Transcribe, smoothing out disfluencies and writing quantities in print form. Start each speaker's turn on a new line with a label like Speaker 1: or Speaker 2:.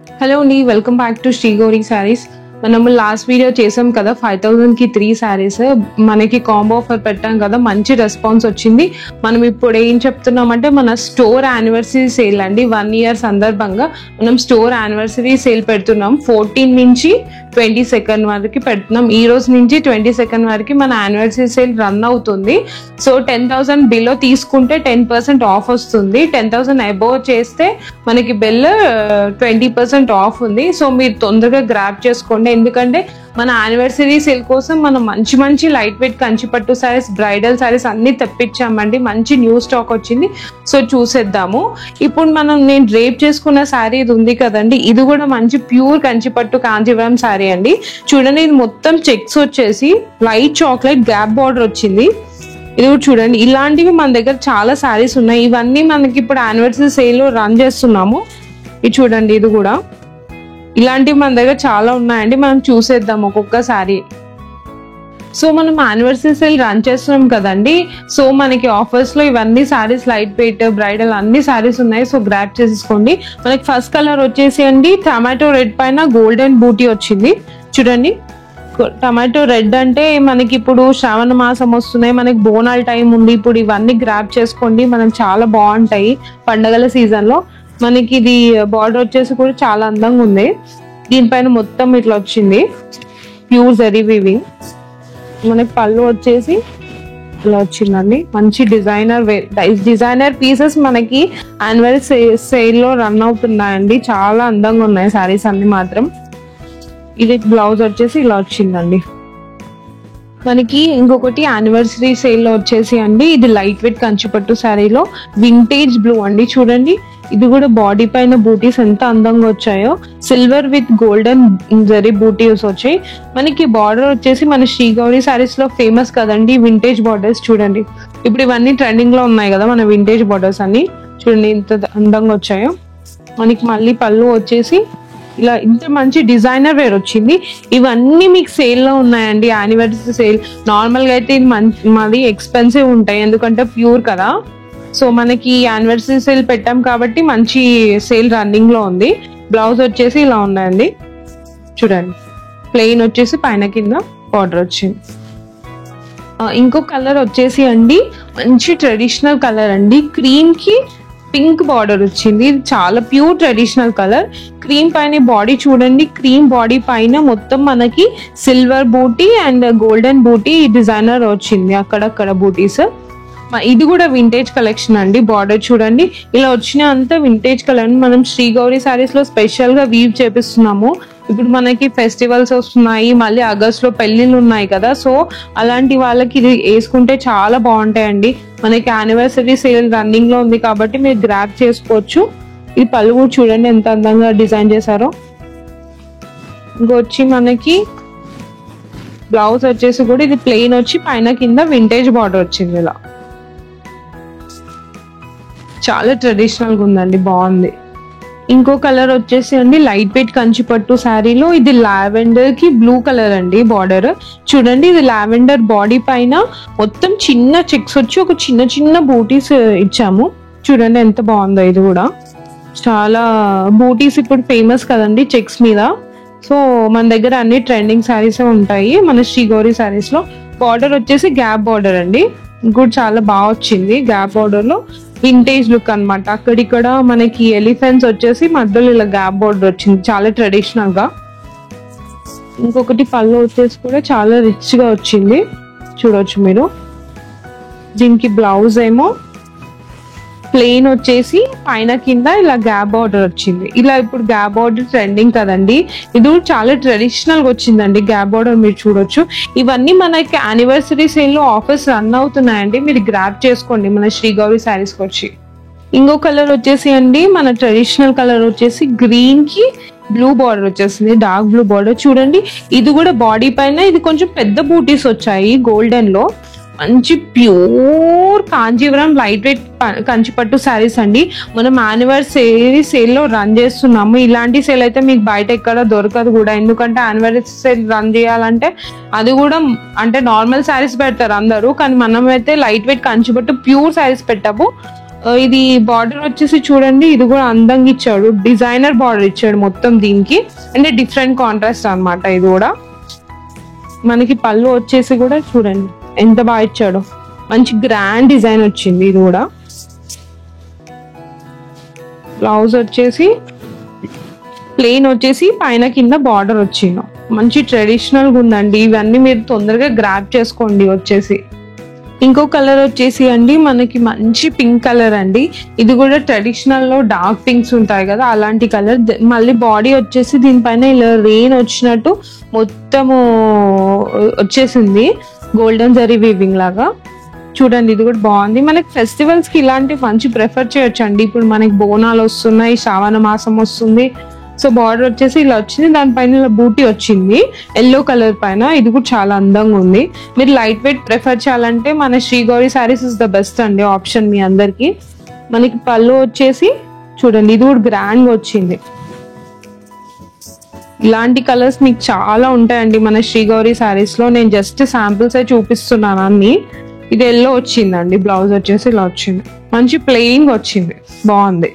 Speaker 1: Hello అండి, welcome back to Sri Gowri sarees. మనము last video చేసాం కదా, 5000 కి 3 సారీస్ మనకి కాంబో ఆఫర్ పెట్టాం కదా, మంచి రెస్పాన్స్ వచ్చింది. మనం ఇప్పుడు ఏం చెప్తున్నామంటే మన స్టోర్ యానివర్సరీ సేల్ అండి. 1 year సందర్భంగా మనం స్టోర్ యానివర్సరీ సేల్ పెడుతున్నాం. 14 నుంచి 22 వరకు పెడుతున్నాం. ఈ రోజు నుంచి 22 వరకు మన యానివర్సరీ సేల్ రన్ అవుతుంది. సో 10,000 బిలో తీసుకుంటే 10% ఆఫ్ వస్తుంది. 10,000 అబోవ్ చేస్తే మనకి బిల్ 20% ఆఫ్ ఉంది. సో మీరు తొందరగా గ్రాప్ చేసుకోండి, ఎందుకంటే మన యానివర్సరీ సేల్ కోసం మనం మంచి మంచి లైట్ వెయిట్ కంచిపట్టు సారీస్, బ్రైడల్ సారీస్ అన్ని తెప్పించామండి. మంచి న్యూ స్టాక్ వచ్చింది. సో చూసేద్దాము. ఇప్పుడు నేను డ్రేప్ చేసుకున్న శారీ ఇది ఉంది కదండి, ఇది కూడా మంచి ప్యూర్ కంచిపట్టు కాంజీవరం శారీ అండి. చూడండి, ఇది మొత్తం చెక్స్ వచ్చేసి లైట్ చాక్లెట్ గ్యాప్ బార్డర్ వచ్చింది. ఇది కూడా చూడండి, ఇలాంటివి మన దగ్గర చాలా శారీస్ ఉన్నాయి. ఇవన్నీ మనకి ఇప్పుడు యానివర్సరీ సేల్ రన్ చేస్తున్నాము. ఇది చూడండి, ఇది కూడా ఇలాంటివి మన దగ్గర చాలా ఉన్నాయండి. మనం చూసేద్దాం ఒక్కొక్క శారీ. సో మనం యానివర్సరీ సేల్ రన్ చేస్తున్నాం కదండి, సో మనకి ఆఫర్స్ లో ఇవన్నీ శారీస్ లైట్ వెయిట్ బ్రైడల్ అన్ని శారీస్ ఉన్నాయి. సో గ్రాప్ చేసేసుకోండి. మనకి ఫస్ట్ కలర్ వచ్చేసి అండి టమాటో రెడ్ పైన గోల్డెన్ బూటీ వచ్చింది. చూడండి, టమాటో రెడ్ అంటే మనకి ఇప్పుడు శ్రావణ మాసం వస్తున్నాయి, మనకి బోనాల టైం ఉంది. ఇప్పుడు ఇవన్నీ గ్రాప్ చేసుకోండి, మనకి చాలా బాగుంటాయి పండగల సీజన్ లో. మనకి ఇది బార్డర్ వచ్చేసి కూడా చాలా అందంగా ఉంది. దీనిపైన మొత్తం ఇట్లా వచ్చింది ప్యూర్ జరీ వీవింగ్. మనకి పళ్ళు వచ్చేసి ఇలా వచ్చిందండి. మంచి డిజైనర్ పీసెస్ మనకి యాన్యువల్ సేల్ లో రన్ అవుతున్నాయండి. చాలా అందంగా ఉన్నాయి సారీస్ అన్ని మాత్రం. ఇది బ్లౌజ్ వచ్చేసి ఇలా వచ్చిందండి. మనకి ఇంకొకటి యానివర్సరీ సేల్ లో వచ్చేసి అండి, ఇది లైట్ వెయిట్ కంచిపట్టు శారీలో వింటేజ్ బ్లూ అండి. చూడండి, ఇది కూడా బాడీ పైన బూటీస్ ఎంత అందంగా వచ్చాయో. సిల్వర్ విత్ గోల్డెన్ జరీ బూటీస్ వచ్చాయి. మనకి బార్డర్ వచ్చేసి మన శ్రీ గౌరీ శారీస్ లో ఫేమస్ కదండి వింటేజ్ బార్డర్స్. చూడండి, ఇప్పుడు ఇవన్నీ ట్రెండింగ్ లో ఉన్నాయి కదా మన వింటేజ్ బార్డర్స్ అన్ని. చూడండి ఎంత అందంగా వచ్చాయో. మనకి మళ్ళీ పళ్ళు వచ్చేసి ఇలా ఇంత మంచి డిజైనర్ వేర్ వచ్చింది. ఇవన్నీ మీకు సేల్ లో ఉన్నాయండి, యానివర్సరీ సేల్. నార్మల్ గా అయితే మాది ఎక్స్పెన్సివ్ ఉంటాయి, ఎందుకంటే ప్యూర్ కదా. సో మనకి యానివర్సరీ సేల్ పెట్టాం కాబట్టి మంచి సేల్ రన్నింగ్ లో ఉంది. బ్లౌజ్ వచ్చేసి ఇలా ఉన్నాయండి. చూడండి, ప్లెయిన్ వచ్చేసి పైన కింద బార్డర్ వచ్చింది. ఇంకో కలర్ వచ్చేసి అండి మంచి ట్రెడిషనల్ కలర్ అండి. క్రీమ్ కి పింక్ బార్డర్ వచ్చింది. ఇది చాలా ప్యూర్ ట్రెడిషనల్ కలర్. క్రీమ్ పైన బాడీ చూడండి, క్రీమ్ బాడీ పైన మొత్తం మనకి silver booti and golden booti designer వచ్చింది, అక్కడక్కడ బూటీస్. ఇది కూడా వింటేజ్ కలెక్షన్ అండి. బార్డర్ చూడండి, ఇలా వచ్చిన అంతా వింటేజ్ కలర్. మనం శ్రీ గౌరీ సారీస్ లో స్పెషల్ గా వీవ్ చేపిస్తున్నాము. ఇప్పుడు మనకి ఫెస్టివల్స్ వస్తున్నాయి, మళ్ళీ ఆగస్ట్ లో పెళ్లిళ్ళు ఉన్నాయి కదా. సో అలాంటి వాళ్ళకి ఇది వేసుకుంటే చాలా బాగుంటాయండి. మనకి యానివర్సరీ సేల్ రన్నింగ్ లో ఉంది కాబట్టి మీరు గ్రాప్ చేసుకోవచ్చు. ఇది పళ్ళు కూడా చూడండి ఎంత అందంగా డిజైన్ చేశారో. ఇంకొచ్చి మనకి బ్లౌజ్ వచ్చేసి కూడా ఇది ప్లెయిన్ వచ్చి పైన కింద వింటేజ్ బార్డర్ వచ్చింది. ఇలా చాలా ట్రెడిషనల్ గా ఉందండి, బాగుంది. ఇంకో కలర్ వచ్చేసి అండి లైట్ వెయిట్ కంచిపట్టు శారీలో ఇది లావెండర్ కి బ్లూ కలర్ అండి బార్డర్. చూడండి, ఇది లావెండర్ బాడీ పైన మొత్తం చిన్న చెక్స్ వచ్చి ఒక చిన్న చిన్న బూటీస్ ఇచ్చాము. చూడండి ఎంత బాగుందో. ఇది కూడా చాలా బూటీస్ ఇప్పుడు ఫేమస్ కదండి చెక్స్ మీద. సో మన దగ్గర అన్ని ట్రెండింగ్ శారీస్ ఉంటాయి మన శ్రీ గౌరీ శారీస్ లో. బార్డర్ వచ్చేసి గ్యాప్ బార్డర్ అండి, కూడా చాలా బాగా వచ్చింది. గ్యాప్ బార్డర్ లో వింటేజ్ లుక్ అనమాట. అక్కడిక్కడ మనకి ఎలిఫెంట్స్ వచ్చేసి మధ్యలో ఇలా గ్యాప్ బార్డర్ వచ్చింది, చాలా ట్రెడిషనల్ గా. ఇంకొకటి పళ్ళు వచ్చేసి కూడా చాలా రిచ్ గా వచ్చింది, చూడొచ్చు మీరు. దీనికి బ్లౌజ్ ఏమో ప్లెయిన్ వచ్చేసి పైన కింద ఇలా గ్యాప్ బార్డర్ వచ్చింది. ఇలా ఇప్పుడు గ్యాప్ బార్డర్ ట్రెండింగ్ కదండి, ఇది కూడా చాలా ట్రెడిషనల్ గా వచ్చిందండి గ్యాప్ బార్డర్. మీరు చూడొచ్చు, ఇవన్నీ మనకి యానివర్సరీ సేల్ లో ఆఫర్స్ రన్ అవుతున్నాయండి. మీరు గ్రాప్ చేసుకోండి మన శ్రీ గౌరీ శారీస్ కి వచ్చి. ఇంకో కలర్ వచ్చేసి అండి మన ట్రెడిషనల్ కలర్ వచ్చేసి గ్రీన్ కి బ్లూ బార్డర్ వచ్చేసింది, డార్క్ బ్లూ బార్డర్. చూడండి, ఇది కూడా బాడీ పైన ఇది కొంచెం పెద్ద బూటీస్ వచ్చాయి గోల్డెన్ లో. మంచి ప్యూర్ కాంజీవరం లైట్ వెయిట్ కంచిపట్టు శారీస్ అండి. మనం యానివర్సరీ సేల్ లో రన్ చేస్తున్నాము. ఇలాంటి సేల్ అయితే మీకు బయట ఎక్కడ దొరకదు కూడా, ఎందుకంటే యానివర్సరీ సేల్ రన్ చేయాలంటే అది కూడా అంటే నార్మల్ శారీస్ పెడతారు అందరూ, కానీ మనం అయితే లైట్ వెయిట్ కంచిపట్టు ప్యూర్ శారీస్ పెట్టాము. ఇది బార్డర్ వచ్చేసి చూడండి, ఇది కూడా అందంగా ఇచ్చాడు, డిజైనర్ బార్డర్ ఇచ్చాడు మొత్తం దీనికి, అంటే డిఫరెంట్ కాంట్రాస్ట్ అన్నమాట. ఇది కూడా మనకి పళ్ళు వచ్చేసి కూడా చూడండి ఎంత బాగా ఇచ్చాడు, మంచి గ్రాండ్ డిజైన్ వచ్చింది. ఇది కూడా బ్లౌజ్ వచ్చేసి ప్లెయిన్ వచ్చేసి పైన కింద బార్డర్ వచ్చింది, మంచి ట్రెడిషనల్ గా ఉందండి. ఇవన్నీ మీరు తొందరగా గ్రాప్ చేసుకోండి. వచ్చేసి ఇంకో కలర్ వచ్చేసి అండి మనకి మంచి పింక్ కలర్ అండి. ఇది కూడా ట్రెడిషనల్ లో డార్క్ పింక్స్ ఉంటాయి కదా, అలాంటి కలర్. మళ్ళీ బాడీ వచ్చేసి దీనిపైన ఇలా రెయిన్ వచ్చినట్టు మొత్తము వచ్చేసింది, గోల్డెన్ జరీ వీవింగ్ లాగా. చూడండి ఇది కూడా బాగుంది. మనకి ఫెస్టివల్స్ కి ఇలాంటి మంచి ప్రిఫర్ చేయొచ్చు అండి. ఇప్పుడు మనకి బోనాలు వస్తున్నాయి, శ్రావణ మాసం వస్తుంది. సో బార్డర్ వచ్చేసి ఇలా వచ్చింది, దానిపైన ఇలా బూటీ వచ్చింది ఎల్లో కలర్ పైన. ఇది కూడా చాలా అందంగా ఉంది. మీరు లైట్ వెయిట్ ప్రిఫర్ చేయాలంటే మన Sri Gowri sarees is the best అండి ఆప్షన్ మీ అందరికి. మనకి పళ్ళు వచ్చేసి చూడండి, ఇది కూడా గ్రాండ్ గా వచ్చింది. ఇలాంటి కలర్స్ మీకు చాలా ఉంటాయండి మన శ్రీ గౌరీ సారీస్ లో. నేను జస్ట్ శాంపిల్స్ చూపిస్తున్నాను అన్ని. ఇది ఎల్లో వచ్చిందండి, బ్లౌజ్ వచ్చేసి ఇలా వచ్చింది, మంచి ప్లెయిన్ గా వచ్చింది, బాగుంది.